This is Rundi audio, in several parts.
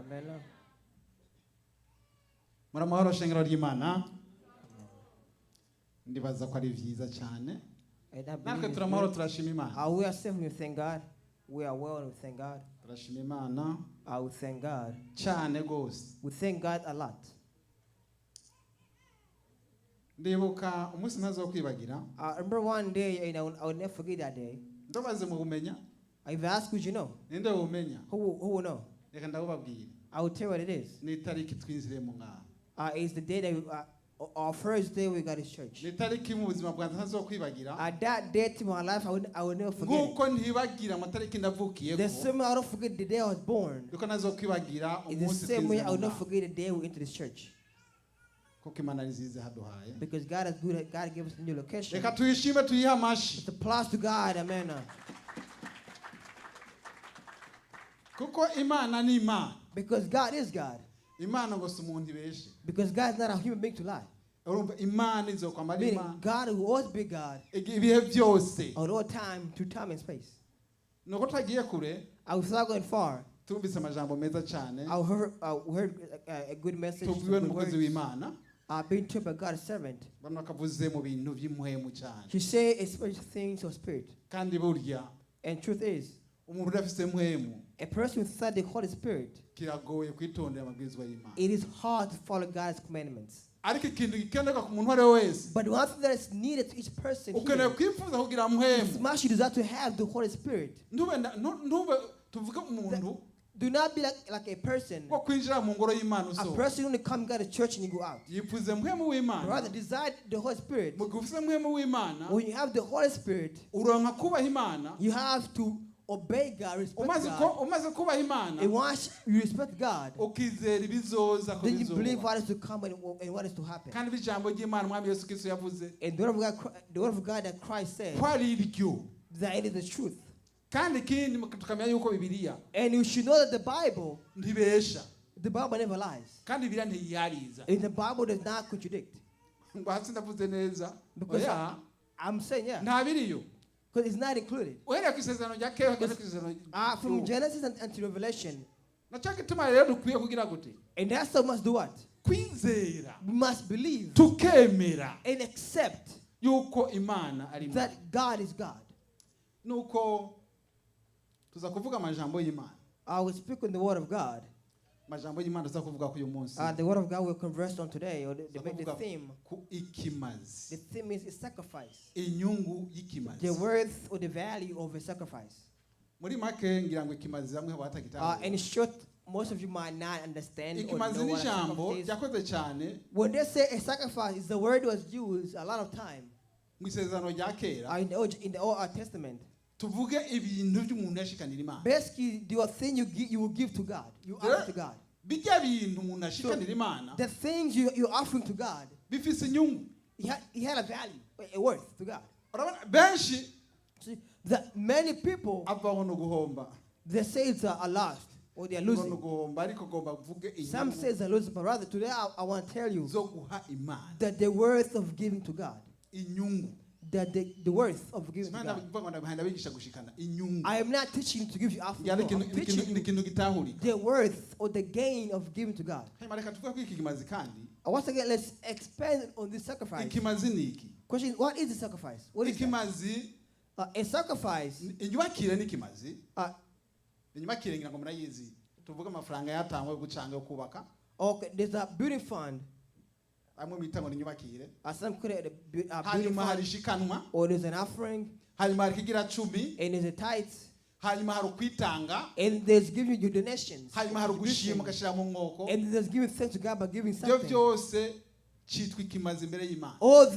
Amen. Muramahoro shengero ry'Imana. Ndibaza ko ari vyiza cyane. And I believe Natwe it's turamahoro good. turashima Imana. We are safe, we thank God. We are well, we thank God. Turashima Imana We thank God. cyane gose. We thank God a lot. Ndibuka umunsi ntazokwibagira. I remember one day, and I will never forget that day. Ndabaze mu bumenya. If I ask, would you know? Ninde bumenya? Who will know? Reka ndababwira. I will tell you what it is. Ni tariki twinziremo ngaha. It's the day that our first day we got his church. Ni tariki mu buzima bwanjye ntazokwibagira. At that date in my life, I will never forget it. Nguko ntibagira amatariki ndavukiyeko. The same way I don't forget the day I was born. Duko nazokwibagira It's the umunsi same way I will twinziremo not ngaha. forget the day we entered this church. Kuko Imana nziza haduhaye. Because God is good. God gave us a new location. Reka tuyishime tuyihe amashi. It's applause to God. Amen. Kuko Imana ni Imana. Because God is God. Imana ngo si umuntu ibeshe. Because God is not a human being to lie. Urumva Imana izokwama ari Meaning Imana. God will always be God Ibihe byose. at all time, to time and space. Nuko twagiye kure I was not going far. tumvise amajambo meza cyane. I heard a good message. Tubwiwe Good n'umukozi words. w'Imana. Being told by God's servant. Bano bakavuze mu bintu by'impuhemu cyane. He said especially things of spirit. Kandi burya And truth is, umuntu udafise impwemu a person without the Holy Spirit, kiragoye kwitondera amabwirizwa y'Imana. it is hard to follow God's commandments. Ariko ikintu gikenerwa ku muntu uwo ari we wese. But one thing that is needed to each person Ukeneye here kwifuza kugira is mpwemu. much you desire to have the Holy Spirit. Ntube tuvuge umuntu Do not be like a person, wo kwinjira mu ngoro y'Imana a usohoka. person who only come to church and you go out. Yifuze mpwemu w'Imana. Rather, desire the Holy Spirit. Mu gihe ufise mpwemu w'Imana When you have the Holy Spirit, uronka kubaha Imana. you have to obey God, respect Umaze God. kubaha Imana And once you respect God, ukizera ibizoza ko then you believe bizoba. what is to come and what is to happen. Kandi bijambo ry'Imana Umwami Yesu Kristo yavuze And the word of God that Christ said, ko ari iryo. that it is the truth. Kandi ikindi tukamenya yuko Bibiliya And you should know that the Bible ntibesha. never lies. Kandi Bibiliya ntiyariza. And the Bible does not contradict. Ngo hasi ndavuze neza. Because Oya, I'm saying, yeah, nta biriyo. because it's not included. Uhereye ku isezerano rya kera kugeza ku isezerano From Genesis until Revelation. nacyo gituma rero dukwiye kugira gute? And that's how we must do what? Kwizera. We must believe Tukemera and accept yuko Imana ari Imana. that God is God. Nuko tuza kuvuga amajambo y'Imana. I will speak on the word of God. Amajambo y'Imana tuza kuvuga ku uyu munsi. The word of God will converse on today, or the Tuzakuvuga theme. ku ikimazi. The theme is sacrifice. Inyungu y'ikimazi. The worth or the value of a sacrifice. Muri make ngira ngo ikimazi bamwe batagitanga. In short, most of you might not understand or Ikimazi know ni what a jambo sacrifice is. ryakoze cyane When they say a sacrifice, the word was used a lot of time mu isezerano rya kera. in the Old Testament. Tuvuge ibintu by'umuntu yashikanira Imana. Basically, the thing you will give to God, you offer to God. Bijya bintu umuntu ashikanira Imana The things you're offering to God, bifise inyungu. he had a value, a worth to God. Urabona benshi See, that many people, avaho no guhomba. they say it's a lost or they're No losing. guhomba ariko gomba kuvuge Some say inyungu they're losing, but rather today I want to tell you zo guha Imana. that the worth of giving to God, Inyungu. that the worth of giving to Imana God. bivuga ngo ndabahanda bigisha gushikana inyungu. I am not teaching you to give you Ya offering. I'm teaching you ikintu gitahurika. the worth or the gain of giving to God. Hanyuma reka tuvuge ko iki kimazi kandi. Once again, let's expand on this sacrifice. Ikimazi ni iki? Question: what is the sacrifice? What is that? Ikimazi A sacrifice? inyubakire ni ikimazi. Uh, Inyubakire ngira ngo murayizi. Tuvuge amafaranga yatangwe yo gucanga yo kubaka. okay, there's a building fund. Amwe bita ngo ni inyubakire. Some call it a building Hanyuma hari fund, ishikanwa. or there's an offering, Hanyuma hari ikigira 10. and there's a tithes, Hanyuma hari ukwitanga. and there's giving you donations, Hanyuma hari ugushima ugashira mu mwoko. and there's giving thanks to God by giving Ibyo something. byose cyitwa ikimazi imbere y'Imana. All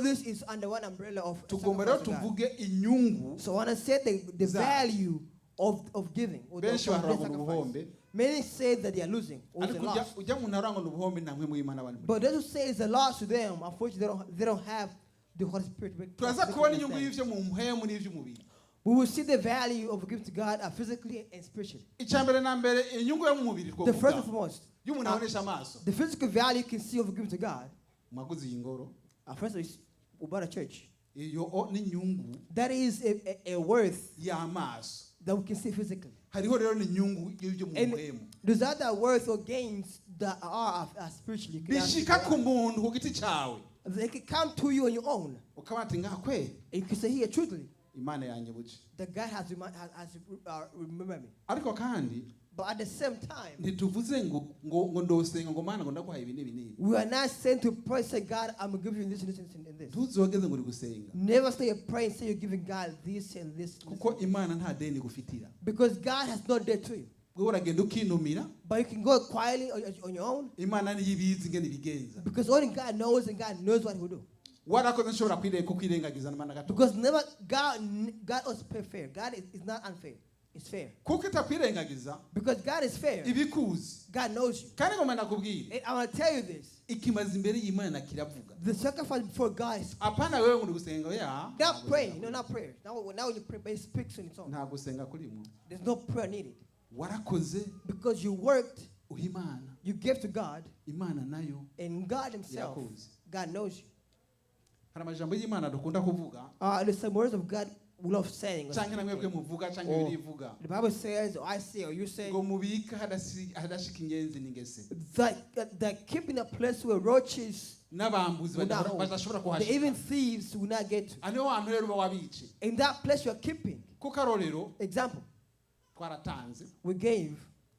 this is under one umbrella of Tugomba rero sacrifice to God. tuvuge inyungu. So when I say the Za- value of giving, or the Benshi of the barabona sacrifice, ubuhombe. many say that they are losing or it's a Ariko loss. ujya mu ntarangwa n'ubuhombe nta mpwemu y'Imana bari muri. But those who say it's a loss to them, unfortunately, they don't have the Holy Spirit. Turaza kubona inyungu y'ivyo mu mpwemu n'ivy'umubiri. We will see the value of giving to God physically and spiritually. Icyambere na mbere inyungu yo mu mubiri The first and twovuga. foremost, Y'umuntu abonesha amaso. the physical value you can see of giving to God. Mwaguze iyi ngoro. First is about a church. Iyo ni inyungu That is a worth y'amaso. that we can see physically. hariho rero ni nyungu y'ibyo mu And muhemu those other worth or gains that are spiritually. bishika ku muntu ku giti cyawe They can come to you on your own. ukaba ati ngakwe And you can say here truthfully, imana yanjye buke that God has remembered me. ariko kandi But at the same time, ntituvuze ngo ndosenga ngo mana ngo ndaguhaye ibi n'ibi n'ibi we are not saying to pray, say, God, I'm giving you this and this and this. ntuzogeze ngo uri gusenga Never say a prayer and say you're giving God this and this. kuko imana nta deni gufitira Because God has not debt to you. wowe uragenda ukinumira But you can go quietly on your own. imana niyo ibizi ingene ibigenza Because only God knows and God knows what he will do. warakoze nshobora kukwirengagiza n'amana gato Because never God is fair. God is not unfair. It's fair. kuko itakwirengagiza Because God is fair. ibikuzi God knows you. kandi ngoma nakubwira And I want to tell you this. ikimaze imbere y'imana kiravuga The sacrifice before God is apana wewe ngo uri gusenga ya not praying. No, not prayer. Now when you pray, but it speaks on its own. nta gusenga kurimo There's no prayer needed. warakoze Because you worked, uha imana you gave to God, imana nayo and God himself, irakuzi God knows you. hari amajambo y'imana dukunda kuvuga There's some words of God we love saying. cyangwa na mwebwe muvuga cyangwa Oh. birivuga The Bible says, or I say, or you say, ngo mubika hadashika inyenzi n'ingese that keeping a place where roaches, n'abambuzi badashobora kuhashika even thieves will not get to. aniho hantu rero uba wabice In that place you're keeping. ku karorero Example, twaratanze we gave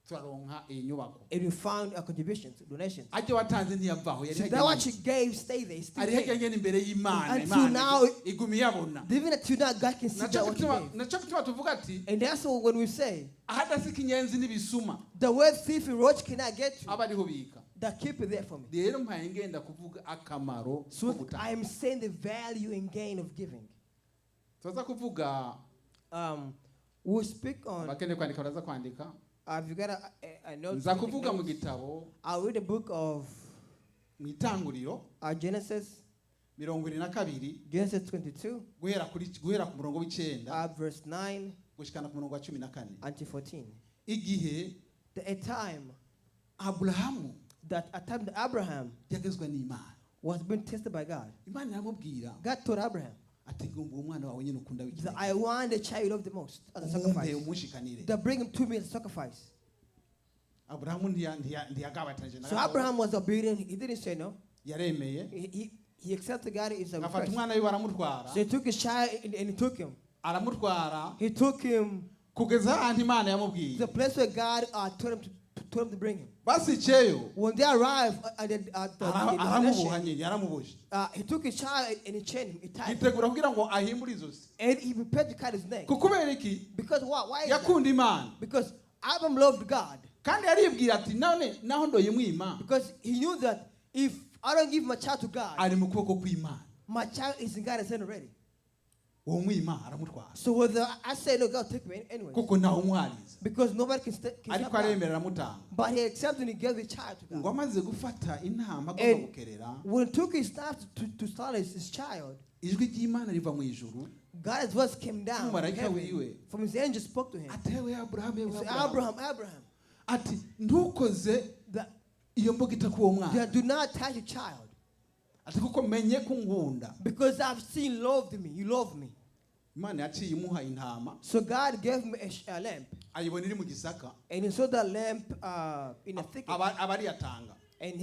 turaronka iyi nyubako and we found a contributions, donations. ajya watanze ntiyavaho yari So that what you gave, stay there. Stay ari there. hegenge imbere y'imana Until imana now- igumi yabona Even until now, God can see that what you gave. naco gituma tuvuga ati And that's what when we say, ahadasika inyenzi n'ibisuma the word thief and roach cannot get you, aba ariho bika that keep it there for me. rero mpaye ngenda kuvuga akamaro ko So gutanga I am saying the value and gain of giving. tuza kuvuga We'll speak on, abakeneye kwandika baraza kwandika if you got a note, nza kuvuga mu gitabo I'll read the book of mu itanguriro Genesis 22 Genesis 22, guhera ku murongo w'icenda verse 9 gushikana ku murongo wa 14 until 14. igihe A time aburahamu that Abraham yagezwe n'imana was being tested by God. imana iramubwira God told Abraham ati ngo uwo mwana wawe nyine ukunda that w'ikinege I want the child you love the most as a umumpe sacrifice. umushikanire That bring him to me as a sacrifice. aburahamu ntiyagabatanije So Abraham was obedient. He didn't say no. yaremeye He accepted God as a afata request. umwana wiwe aramutwara So he took his child and he took him. aramutwara He took him kugeza ahantu imana to yamubwiye the place where God told him to bring him. basiceyo When they arrived at the aramuboha destination, nyine yaramuboshe he took his child and he chained him. He tied him. yitegura kugira ngo ahimbure izosi And he prepared to cut his neck. kubera iki Because what? Why is that? yakunda imana Because Abraham loved God. kandi yaribwira ati none naho ndoyimwima Because he knew that if I don't give my child to God, ari mu kuboko kw'imana my child is in God's hand already. uwo mwima aramutwara So whether I say no, God take me anyway. kuko ntawe umwariza Because nobody can stop ariko God. aremera aramutanga But he accepted and he gave the child to ngo God. amaze gufata intama agomba And gukerera when he took his staff to start his child, ijwi ry'imana riva mu ijuru God's voice came down from umumarayika heaven. wiwe From his angel spoke to him. atewe aburahamu He yewe said, aburahamu Abraham, ati ntukoze that iyo mbugita k'uwo mwana do not touch a child. ati kuko menye ko nkunda Because I've seen loved me. You love me. imana yaciye imuha intama So God gave me a lamp. ayibona iri mu gisaka And he saw that lamp in a thicket. aba ariyatanga And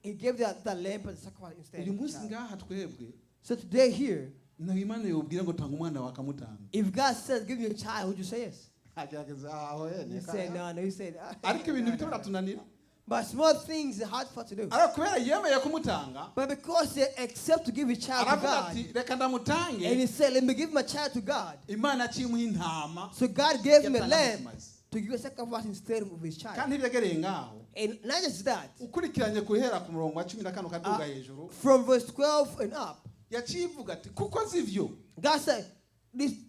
he gave that lamp as a sacrifice instead. uyu of the munsi child. ngaha twebwe So today here, naho imana yobwira ngo tanga umwana wawe akamutanga if God says give you a child, would you say yes? agerageza aho You said no, no, you said ariko ibintu bito biratunanira But small things are hard for to do. ariko kubera yemeye kumutanga But because they accept to give a child to aravuga God, ati reka ndamutange and he said, let me give my child to God. imana yaciye imuha intama So God gave him a yatanga lamp amazi. to give a sacrifice instead of his child. kandi ntibyagereye ngaho And not just that, ukurikiranye guhera ku murongo wa 14 kaduga hejuru from verse 12 and up, yaciye ivuga ati kuko zivyo God said,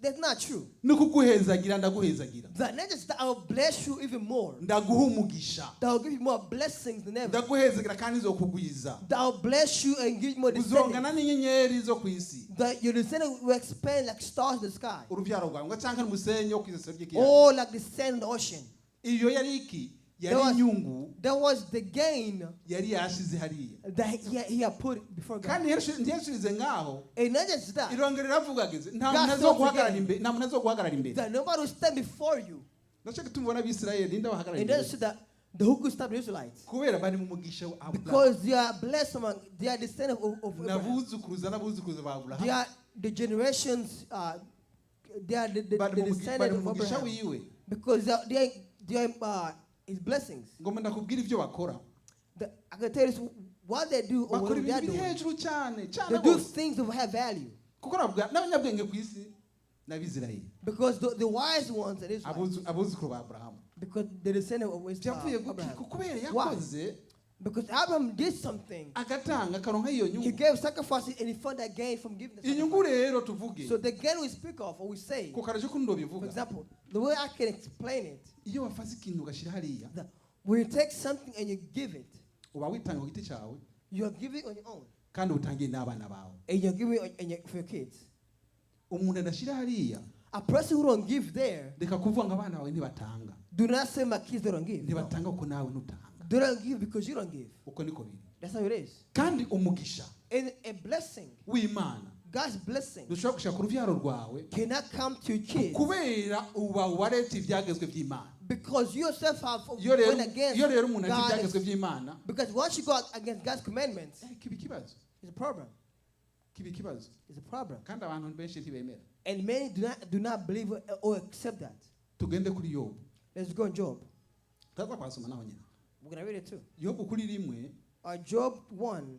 that's not true. ni kuguhezagira ndaguhezagira That not just that I will bless you even more. ndaguha umugisha That I will give you more blessings than ever. ndaguhezagira kandi nzokugwiza That I will bless you and give you more descendants. uzongana n'inyenyeri zo ku isi That your descendants will expand like stars in the sky. urubyaro rwawe ngo cyangwa n'umusenyi wo ku isesero ry'ikiyaga Or like the sand in the ocean. iyo yari iki There yari was- inyungu That was the gain yari yashize hariya that he had put before God. kandi ntiyashize ngaho And not just that, irongera iravuga nta God muntu saw azoguhagarara again. imbere nta muntu azoguhagarara imbere that nobody will stand before you ndashaka tumubona abisirayeli ninde bahagarara And then see that who could stop the Israelites? kubera bari mu mugisha wa Aburahamu Because they are blessed among, they are descendants of Abraham. nabuzukuruza n'abuzukuruza ba They Aburahamu are the generations, they are the bari descendants mu of mugisha Abraham. wiwe Because they are his blessings. ngomba ndakubwira ibyo bakora I can tell you this, what they do or bakora what they are ibintu biri doing. hejuru cyane cyane They do rwose things of high value. kuko n'abanyabwenge ku isi n'abisirayeli Because the wise ones, it is wise. abuzukuru ba Aburahamu Because the descendant of byavuye Abraham. kubera Why? yakoze Because Abraham did something. agatanga akaronka iyo He nyungu gave sacrifices and he found that gain from giving the inyungu sacrifice. rero tuvuge So the gain we speak of or we say, ku karaje ko ndo for bivuga example, the way I can explain it, iyo wafase ikintu ugashyira hariya that when you take something and you give it, uba witanga ku giti cyawe you are giving on your own. kandi utangiye n'abana bawe And you're giving for your kids. umuntu adashyira hariya A person who don't give there, reka kuvuga ngo abana bawe ntibatanga do not say my kids don't give. No. ntibatanga kuko nawe ntutanga They don't give because you don't give. uko niko biri That's how it is. kandi umugisha And a blessing, w'imana God's blessing, dushobora gushaka urubyaro rwawe cannot come to your kids kubera uba waretse ibyagezwe by'imana because you yourself have iyo rero went against iyo rero umuntu aretse God. ibyagezwe by'imana Because once you go against God's commandments, kiba ikibazo it's a problem. kiba ikibazo It's a problem. kandi abantu benshi ntibemera And many do not believe or accept that. tugende kuri yobu Let's go on Job. taza kwasoma naho nyine We're going to read it too. yobu kuri rimwe Job 1.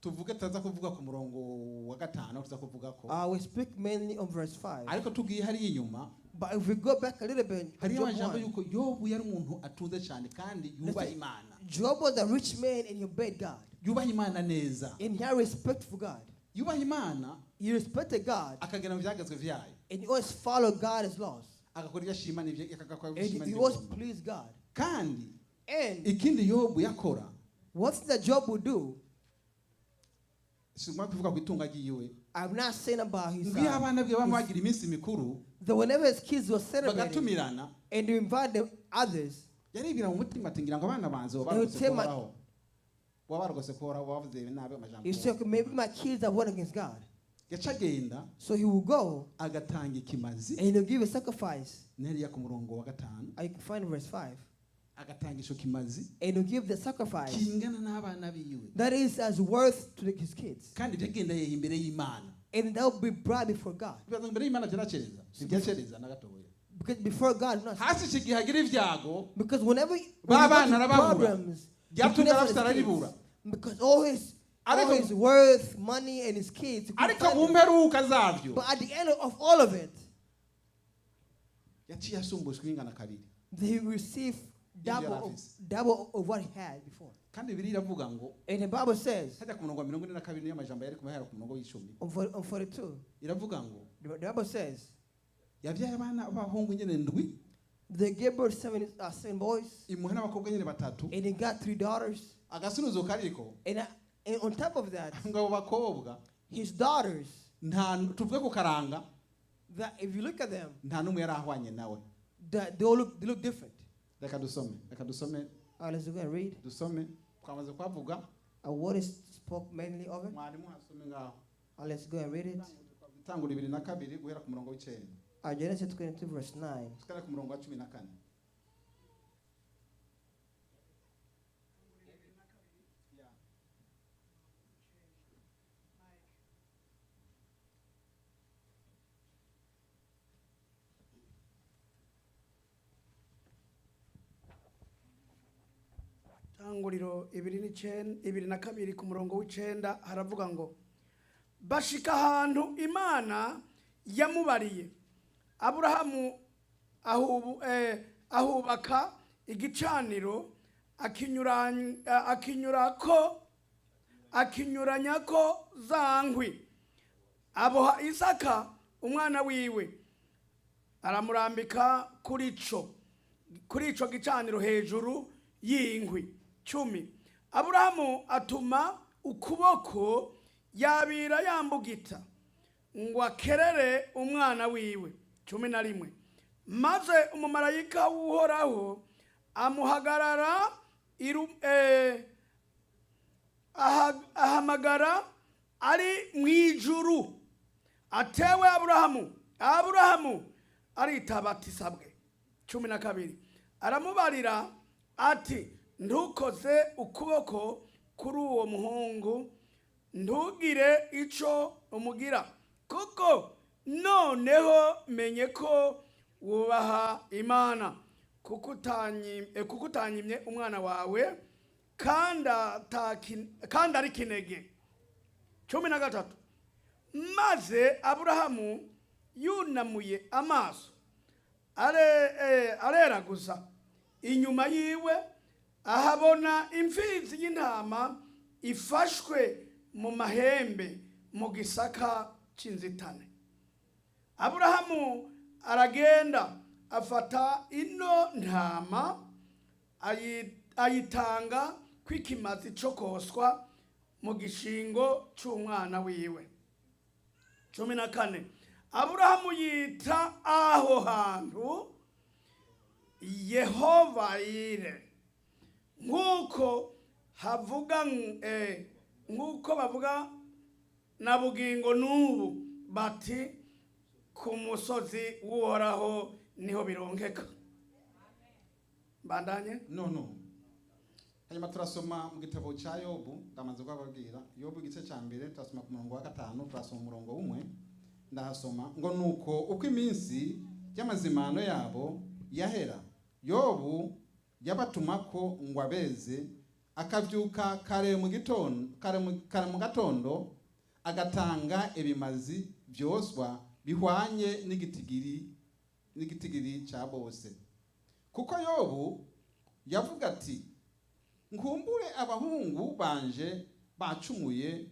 tuvuge taza kuvuga ku murongo wa gatanu tuza kuvuga ko We speak mainly on verse 5. ariko tugiye hariya inyuma But if we go back a little bit, hariyo Job amajambo 1, yuko yobu yari umuntu atunze cyane kandi yubaha imana Job was a rich man and he obeyed God. yubaha imana neza And he had respect for God. yubaha imana He respected God akagera mu byagezwe byayo and he always followed God's laws. agakora ibyo ashima n'ibyo akagakora ibyo And ashima he n'ibyo always agomba. pleased God. kandi And ikindi yobu yakora one thing that Job would do, sigomba kuvuga ku itunga ryiwe I'm not saying about his ngo iyo abana bwe baba bagira iminsi mikuru that whenever his kids were celebrating bagatumirana and they invite the others, yaribwira mu mutima ati ngira ngo abana banze baba They would baragose say my- kuhoraho baba baragose kuhoraho bavuze nabi amajambo he said, okay, maybe my kids are one against God. yaca agenda So he will go agatanga ikimazi and he'll give a sacrifice. neriya ku murongo wa gatanu You can find verse 5. agatanga ico kimazi And he'll give the sacrifice kingana n'abana biwe that is as worth to his kids. kandi byagenda yehe imbere y'imana And that will be brought before God. bibaza ngo imbere y'imana byaracereza ntibyacereza na gatoya Because before God, not hasi iki gihe hagira ibyago because whenever Ba when you bana go through arababura. problems, he Byatumye couldn't arafite find his araribura. kids. Because all Ariko- his worth, money, and his kids. he couldn't ariko find mu them. mperuka zabyo But at the end of all of it, yaciye asumbushwa ingana kabiri he received double of what he had before. kandi bibiri iravuga ngo And the Bible says, hajya ku murongo wa 42 niyo amajambo yari kumahera ku murongo w'icumi on 42, iravuga ngo the Bible says, yabyaye abana b'abahungu nyine ndwi they gave birth seven boys, imuha n'abakobwa nyine batatu and he got 3 daughters. agasunuzo kariko And on top of that, ngo abo bakobwa his daughters, nta tuvuge ku karanga that if you look at them, nta n'umwe yari ahwanye nawe they look different. reka dusome Let's go and read. dusome twamaze kuhavuga What is spoke mainly of it? mwarimu hasome ngaho Let's go and read it. itangura 22 guhera ku murongo w'icenda Genesis 22 verse 9. tukara ku murongo wa 14 Tanguriro 22 ku murongo w'icenda haravuga ngo bashika ahantu Imana yamubariye Aburahamu ahubaka igicaniro akinyuranyako za nkwi aboha Isaka umwana wiwe aramurambika kuri ico gicaniro hejuru y'inkwi 10. Aburahamu atuma ukuboko yabira yambugita ngo akerere umwana wiwe 11. Maze umumarayika w'Uhoraho amuhagarara ahamagara ari mwijuru atewe Aburahamu aritaba ati sabwe 12 aramubarira ati ntukoze ukuboko kuri uwo muhungu ntugire ico umugira kuko noneho menye ko wubaha Imana kuko utanyimye umwana wawe kandi ari kinege. 13 maze Aburahamu yunamuye amaso areraguza inyuma yiwe ahabona imfizi y'intama ifashwe mu mahembe mu gisaka c'inzitane. Aburahamu aragenda afata ino ntama ayitanga kw'ikimazi co koswa mu gishingo c'umwana wiwe. 14 Aburahamu yita aho hantu Yehova Yire nk'uko bavuga na bugingo n'ubu bati ku musozi w'Uhoraho niho bironkeka. Bandanye no hanyuma turasoma mu gitabo cya Yobu. Ndamaze kubabwira Yobu igice cya mbere turasoma ku murongo wa 5 turasoma umurongo 1 ndahasoma ngo nuko uko iminsi y'amazimano yabo yahera Yobu yabatumako ngo abeze akavyuka kare mu gatondo agatanga ebimazi byoswa bihwanye n'igitigiri cya bose kuko Yobu yavuga ati nkumbure abahungu banje bacumuye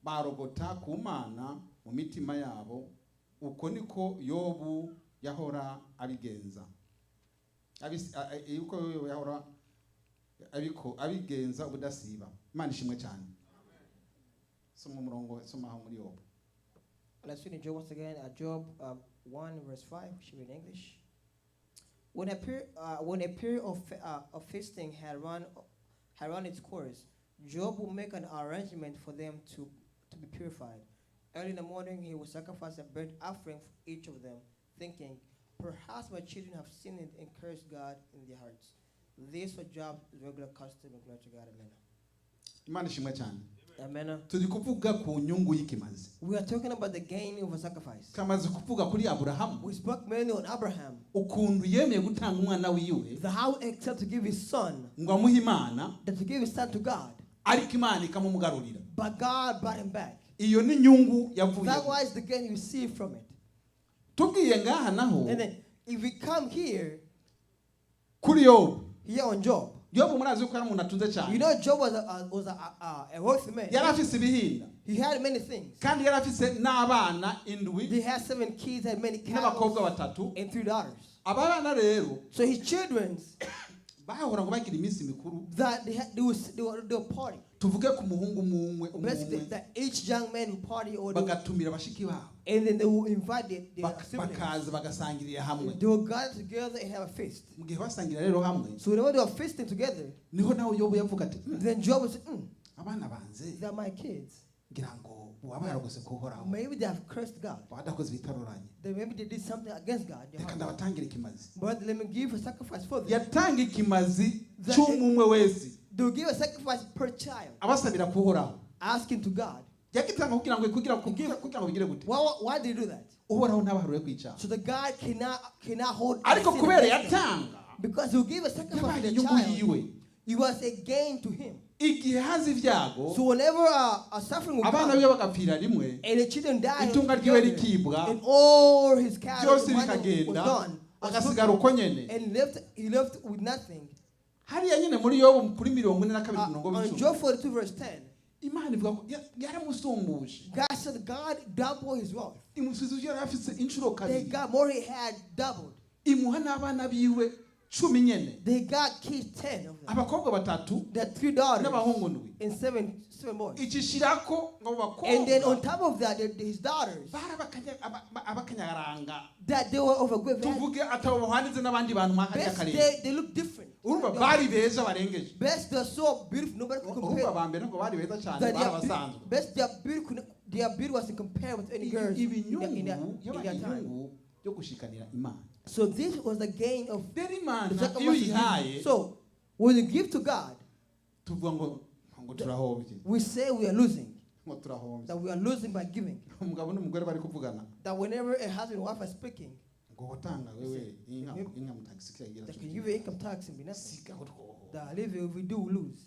barogota ku Mana mu mitima yabo. Uko niko Yobu yahora abigenza abigenza ubudasiba. Imana ishimwe cyane. Soma umurongo somaho muri Yobu. Let's read in Job once again. Job 1 verse 5. Should read in English. When a period of feasting had run its course, Job would make an arrangement for them to be purified. Early in the morning, he would sacrifice a burnt offering for each of them, thinking, perhaps my children have sinned and cursed God in their hearts. This was Job's regular custom, and glory to God. Amen. Imana ishimwe cyane. Amen. Turi kuvuga ku nyungu y'ikimazi. We are talking about the gain of a sacrifice. Kamaze kuvuga kuri Aburahamu. We spoke mainly on Abraham. Ukuntu yemeye gutanga umwana wiwe. How he accepted to give his son. Ngo amuhe Imana. That to give his son to God. Ariko Imana ikamumugarurira. But God brought him back. Iyo ni nyungu yavuye. That was the gain he received from it. Tugiye ngaha naho. And then if we come here. Kuri Yobu. Here on Job. Yobu murazi ko ari umuntu atunze cyane. You know Job was a wealthy man. Yari afise ibihinda. He had many things. Kandi yari afise n'abana indwi. He had 7 kids and many cows. N'abakobwa batatu. And 3 daughters. Abana rero. So his children. Bahora ngo bagira iminsi mikuru. That they were party. Tuvuge ku muhungu mumwe. Basically that each young man who party or bagatumira bashiki babo. And then they will invite their siblings. Bakaza bagasangirira hamwe. They will gather together and have a feast. Mugihe basangirira rero hamwe. So whenever they were feasting together. Niho nawe Yobu yavuga ati. Then Job would say, abana banze. They are my kids. Ngira ngo waba yaragose kuhoraho. Maybe they have cursed God. Badakoze bitaroranye. Maybe they did something against God. Reka ndabatangire ikimazi. But let me give a sacrifice for them. Yatanga ikimazi cy'umwe wese. They will give a sacrifice per child. Abasabira kuhoraho. Asking to God. Yakitanga kugira ngo bigire gute. Why did he do that? Uhoraho ntabaharure kwica. So the God cannot hold. Ariko kubera yatanga. Because he will give a sacrifice to the child. It was a gain to him. Igihe haza ibyago. So whenever a suffering will come. Abana biwe bagapfira rimwe. And the children died. Itunga ryiwe rikibwa. And all his cattle was bikagenda. gone. Agasigara uko nyene. And he left with nothing. Hariya nyene muri Yobu kuri 42 murongo on Job 42 verse 10. Imana ivuga ko yaramusumbuje. God said God doubled his wealth. Imusubizo yari afise inshuro kabiri. They got more he had doubled. Imuha n'abana biwe 10 nyene. They got kids 10 of them. Abakobwa batatu. The 3 daughters. N'abahungu ndwi. And 7 boys. Ikishirako ngo bakobwa. And then on top of that his daughters. Abakanyaranga. That they were of a good value. Tuvuge atabo handize n'abandi bantu mahari yakare. They look different. Urumva bari beza barengeje. Best they're so beautiful nobody can compare. Urumva bambere ngo bari beza cyane barabasanzwe. Best their beauty was compared with any girls in their time. ryo gushikanira imana. So this was the gain of Rero the imana iyo sacrifice. uyihaye So when you give to God, tuvuga ngo turahombye, we say we are losing. ngo turahombye. That we are losing by giving. Umugabo n'umugore bari kuvugana That whenever a husband and wife are speaking, ngo utanga wewe inka mutagisika igira they can give you income tax and be nothing. sika utwo. That if we do, we lose.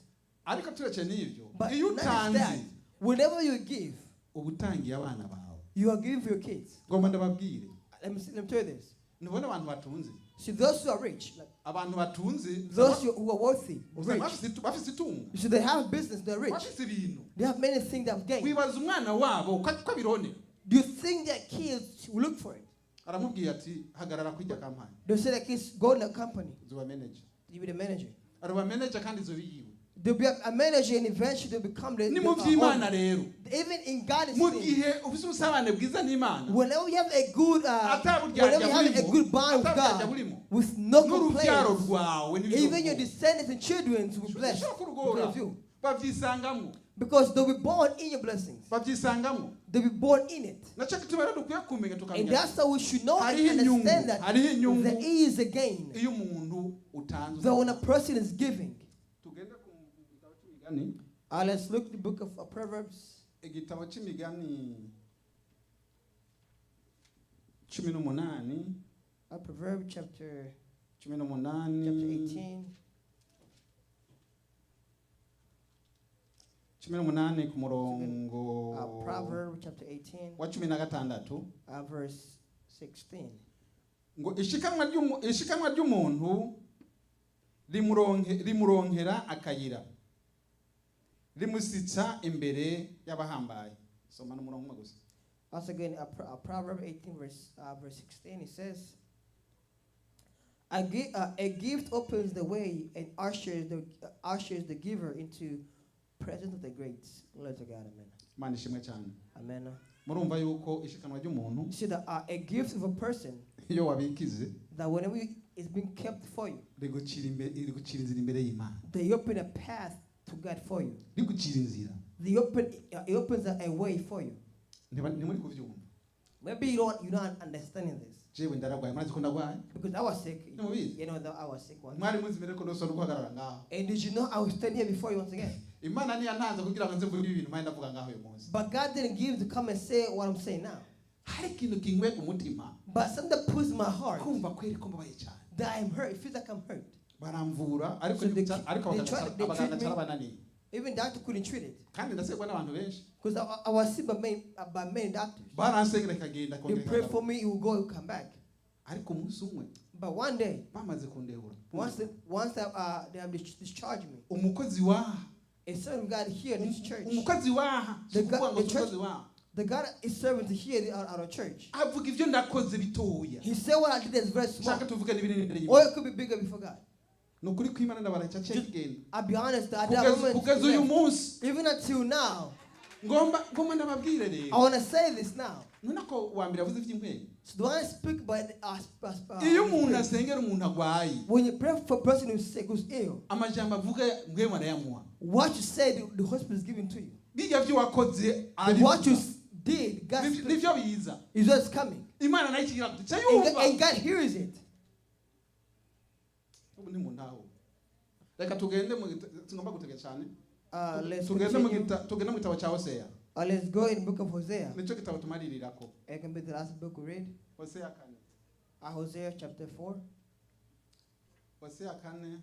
Ariko tureke n'ibyo, But iyo not just that, utanze whenever you give, uba utangiye abana bawe. you are giving for your kids. Ngomba ndababwire, Let me tell you this. nubona abantu batunze, See, those who are rich, like abantu batunze, those who are wealthy, usanga rich, bafise itungo, you see, they have business, they're rich. bafise ibintu. They have many things they have gained. Wibaza umwana wabo uko abirone. Do you think their kids will look for it? Aramubwiye ati hagarara kwijya kampani. They'll say their kids go in a company, Zuba manager. you be the manager. Araba manager kandi zo yiwe. They'll be a manager and eventually they'll become the Ni mu by'Imana owner. rero. Even in God is Mu things. gihe ufise ubusabane bwiza n'Imana. Whenever you have a good, whenever you have a good bond with God, with no N'urubyaro complaints, rwawe even your descendants and children will be blessed because of you. Babyisangamo. Because they'll be born in your blessings. Babyisangamo. They'll be born in it. Nacyo kituma rero dukwiye kumenya And tukamenya. that's how we should know and Hariho inyungu. understand that Hariho inyungu. there is a gain. Iyo umuntu utanze. That when a person is giving. Tugende ku gitabo cy'imigani. Let's look at the book of Proverbs. Igitabo cy'imigani 18. Proverbs chapter 18. 18. 18 ku murongo Proverbs chapter 18, wa 16. verse 16. Ngo ishikanwa ry'umuntu rimuronkera akayira, rimusitsa imbere y'abahambaye. Soma n'umurongo umwe gusa. Once again, Proverbs 18, verse 16, it says, a gift opens the way and ushers the giver into presence of the great. Glory to God, amen. Imana ishimwe cyane. Amen. Murumva yuko ishikanwa ry'umuntu You see that a gift of a person, iyo wabikize that whenever it's being kept for you, rigucira inzira imbere y'Imana. they open a path to God for you. Rigucira inzira. It opens a way for you. Ntimuri kuvyumva. Maybe you're not understanding this. Jewe ndaragwaye, murazi ko ndagwaye. Because I was sick. Mubizi. You know that I was sick once. Mwari muzi mbere ko nosora guhagarara ngaho. And did you know I was standing here before you once again? Imana niyo ntanze kugira ngo nze mvuge ibintu mpande ndavuga ngaho uyu munsi. But God didn't give to come and say what I'm saying now. Hari ikintu kinwe umutima. But something pushed my heart Kumva kweri ko mbabaye cyane. that I'm hurt. It feels like I'm hurt. Baramvura ariko So they abaganga treat me. cyarabananiye. Even doctor couldn't treat it. Kandi ndasegwa n'abantu benshi. Because I was seen by many doctors. Baransengera kagenda They prayed for me, it will go, it will come back. Ariko umunsi umwe But one day, bamaze kundehura. once they have discharged me, Umukozi waha. a son of God here in this church, Umukozi waha. The Sikuvuga ngo church- umukozi waha. the God is serving to hear out of church. Avuga ibyo ndakoze bitoya. He said what I did is very small. Shaka tuvuge n'ibinini imbere Or y'Imana. it could be bigger before God. Nukuri kw'Imana ndabaracha kigenda. I'll be honest, at that moment, Kugeza uyu munsi even until now, ngomba ndababwire I rero. want to say this now. None ko wa mbere yavuze iby'impwenge. So do I speak by Iyo umuntu asengera umuntu agwaye, when you pray for a person who's sick, who's ill, amajambo avuga mbwe barayamuha. what you say, the hospital is giving to you. Bijya byo wakoze And what you did, God nivyo biza. is what's coming. Imana nayo ikigira kuti And cyayumva. God hears it. Ubu ni muntu aho. Reka tugende mu ngomba gutega cyane. Let's Tugende mu continue. gitabo cya Hosea. Let's go in the book of Hosea. Nicyo gitabo tumaririrako. It can be the last book we read. Hosea 4. Hosea chapter 4. Hosea 4.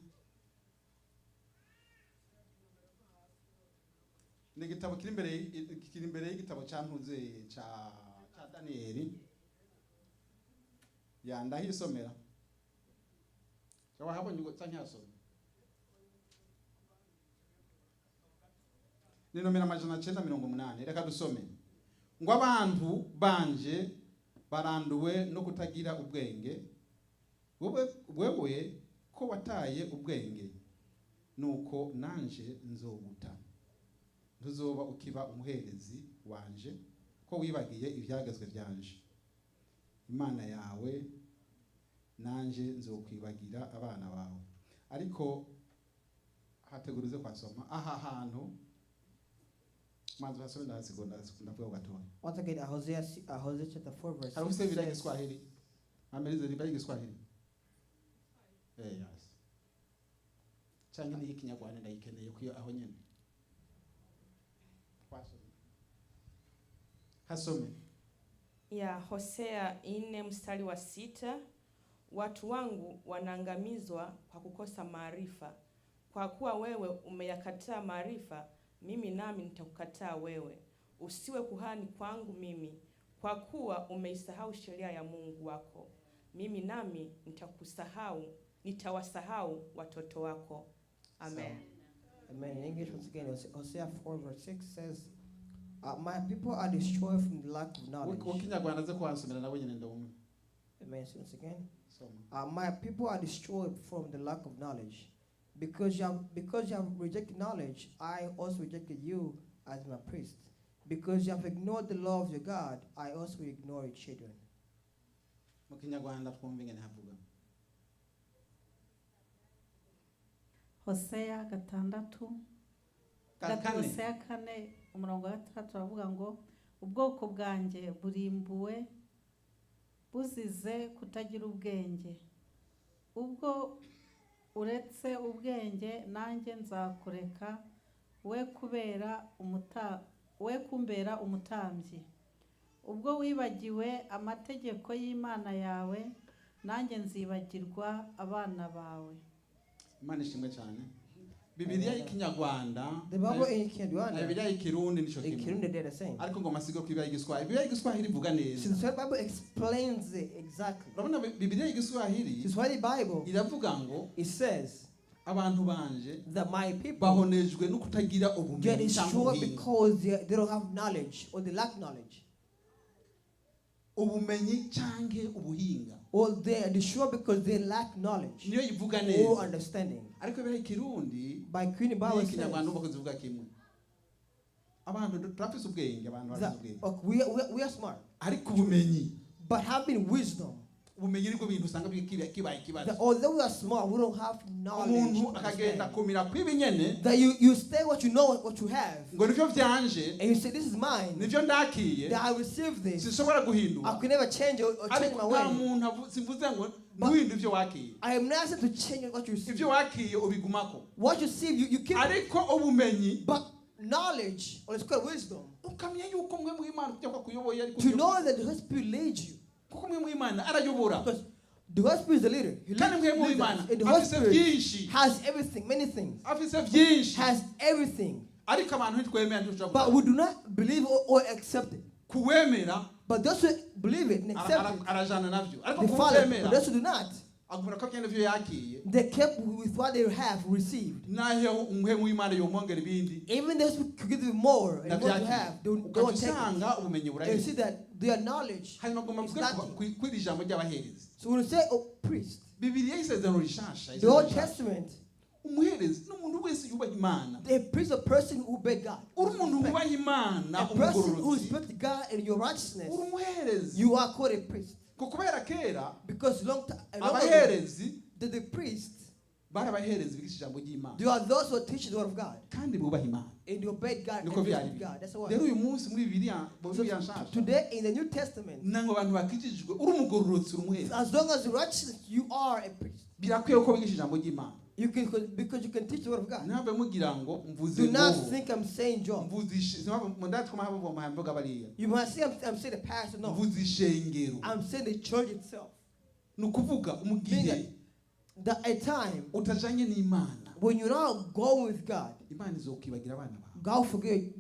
Ni igitabo kiri imbere y'igitabo cya Ntuze cya Danieli. Yanda hisomera. Cyaba habonye ngo cyanyasoma. Ni nomera 980. Reka dusome. Ngo abantu banje baranduwe no kutagira ubwenge. Wewe ko wataye ubwenge. Nuko nanje nzoguta. Ntuzoba ukiba umuherezi wanje ko wibagiye ibyagazwe byanje. Imana yawe nanje nzokwibagira abana bawe. Ariko hategurize kwasoma aha hantu manzi basome ndavuga gatoya. Once again, Hosea chapter 4 verse 6 Harufise bila says, Kiswahili. Amelize riba y'igiswahili. Yes. Cyangwa ni y'ikinyarwanda ndayikeneye kuyo aho nyene. Hasome. Ya Hosea 4:6, watu wangu wanaangamizwa kwa kukosa maarifa. Kwa kuwa wewe umeyakataa maarifa, mimi nami nitakukataa wewe. Usiwe kuhani kwangu mimi, kwa kuwa umeisahau sheria ya Mungu wako. Mimi nami nitawasahau watoto wako. Amen. Amen. In English, once again, Hosea 4:6 says, my people are destroyed from the lack of knowledge. Ukinyarwanda ze kwansomera nawe nyene ndumwe. Amen. So once again, Soma. my people are destroyed from the lack of knowledge. Because you have rejected knowledge, I also rejected you as my priest. Because you have ignored the law of your God, I also ignore your children. Mu Kinyarwanda twumva ingene havuga. Hosea 6. Hosea 4:6 turavuga ngo ubwoko bwanjye burimbuwe buzize kutagira ubwenge. Ubwo uretse ubwenge nanjye nzakureka we kumbera umutambyi. Ubwo wibagiwe amategeko y'Imana yawe nanjye nzibagirwa abana bawe. Imana ishimwe cyane. Bibiliya y'ikinyarwanda, The Bible in Kinyarwanda, Bibiliya y'ikirundi nico in Kirundi kimwe. they're the same. Ariko ngo masigo kwiba y'igiswahili. Bibiliya y'igiswahili ivuga So neza. the Bible explains it exactly. Urabona Bibiliya y'igiswahili The Swahili Bible, iravuga ngo it says abantu banje that my people bahonejwe no kutagira get ubumenyi cyangwa destroyed ubuhinga. because they don't have knowledge or they lack knowledge. Ubumenyi canke ubuhinga. Or they are destroyed because they lack knowledge Niyo ivuga or neza. understanding. Ariko Bibiliya y'ikirundi By Queen Bible n'ikinyarwanda says uko zivuga kimwe. Abantu turafise ubwenge, abantu that bafise ubwenge. okay, we are smart, Ariko ubumenyi, but having wisdom, ubumenyi nibwo bintu usanga kibaye ikibazo. that although we are smart, we don't have knowledge. Umuntu akagenda understanding. kumira kwibinyene That you stay what you know, what you have, ngo nivyo vyanje, and you say, this is mine, nivyo ndakiye, that I receive this. sinshobora I guhindura. could never change or change my Ariko nta way. muntu simvuze ngo ntuhindure ivyo wakiye. I am not asked to change what you see. Ivyo wakiye ubigumako. What you see, you keep. Ariko ubumenyi But knowledge, or it's called wisdom, ukamenya yuko mwe mu Imana kujya kuyoboye ariko to know that the Holy Spirit leads you. kuko mwe mu Imana arayobora. Because the Holy Spirit is the leader. He Kandi mwe mu leads us. Imana And the Holy afise Spirit byinshi, has everything, many things. afise byinshi. Has everything. Ariko abantu ntitwemera But ntushobora we do not believe or accept it. kuwemera But those who believe it and accept it, arajana navyo. Ariko they follow it. kuwemera But those who do not, agumira ko byane vyo yakiye. they kept with what they have received. Nahe umwe mu Imana yomongera ibindi. Even those who could give you more and what you have, they don't take it. Ukabisanga ubumenyi And you buraheze. see that their knowledge Hanyuma ngomba is mvuge lacking. kwiri ijambo ry'abaherezi. So when you say, oh, priest, Bibiliya isezerano rishasha. the Old Testament, Umuherezi n'umuntu wese yubaha Imana. the priest is a person who obey God. Uri umuntu wubaha Imana A person who umugororotsi. respects God and your righteousness, Uri umuherezi. you are called a priest. Kubera kera Because long ago, abaherezi the priests, bari abaherezi bigisha ijambo ry'Imana. they are those who teach the word of God. Kandi bubaha Imana. And they obey God and Niko byari respect biri. God. That's why. Rero uyu munsi muri Bibiliya So Bibiliya nshasha. today in the New Testament, Nango abantu bakijijwe uri umugororotsi uri umuherezi. as long as you're righteous, you are a priest. Birakwiye ko bigisha ijambo ry'Imana. You can, because you can teach the word of God. Ntabwo mugira ngo mvuze Do not ngo think I'm saying John. mvuzishe mundati kuma habo mahamba bariya. You might say I'm saying the pastor. No, Mvuzishengero. I'm saying the church itself. Nukuvuga umugihe That a time utajanye n'Imana. when you're not going with God, Imana izokwibagira abana bawe.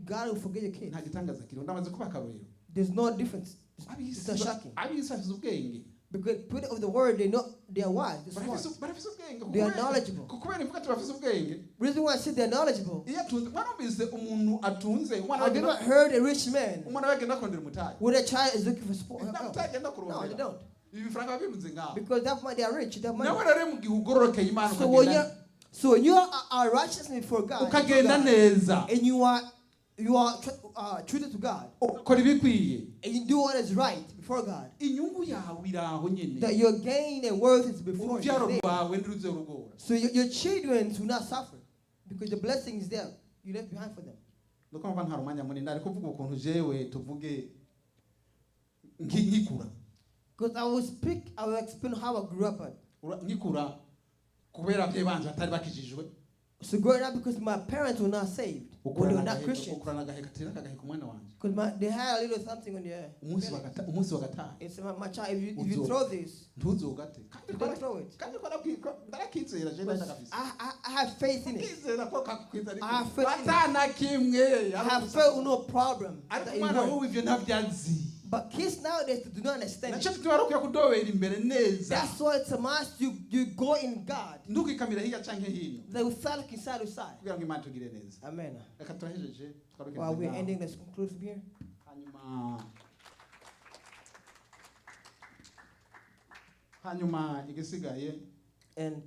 God will forget your kids. Nta gitangaza kiri ndamaze kuba akarorero. There's no difference. It's not shocking. Abisafise ubwenge. Because people of the word, they are wise, they're smart. Barafise ubwenge. They are knowledgeable. Kubera imvuga turafise ubwenge. Reason why I say they're knowledgeable. Iyo atunze warumvise umuntu atunze umwana Have you ever wagenda heard a rich man umwana wagenda kondera umutayi. when a child is looking for support? Umutagenda No, they kurondera. don't. Ibi faranga babirunze ngaho. Because that money, they are rich. They have money. Nawe rero mu gihe ugororokeye Imana So when you are righteous before God, ukagenda neza and you are treated to God, ukora ibikwiye and you do what is right before God, inyungu yawe iraho nyene that your gain and worth is before urubyaro you. rwawe ntiruze rugora. So your children will not suffer because the blessing is there. You left behind for them. Nuko mva ntari umwanya munini ariko kuvuga ukuntu jewe tuvuge nkikura Because I will explain how I grew up. Nkikura kubera ababyeyi banje batari bakijijwe. So growing up because my parents were not saved. When they were not Christians. Ukurana gahekatira kagaheka umwana wanje. Because they had a little something on their Umunsi wa gatanu. It's my child, if you throw this, Ntuzogate. don't throw it. Kandi ndarakizera je ndashaka kabisa. I have faith in it. Kizera ko kakwizera. I have faith in it. Batana kimwe. I have faith with no problem. Ariko that it umwana works. wowe ivyo ntabyazi. But kids nowadays do not understand Nacho it. tuwari ukwiye kudobera imbere neza. That's why it's a must you go in God. Ntukikamira hirya canke hino. They will side to side. Kugira ngo Imana tugire neza. Amen. Reka turahejeje twaruke. While we're ending, let's conclude here. Hanyuma igisigaye And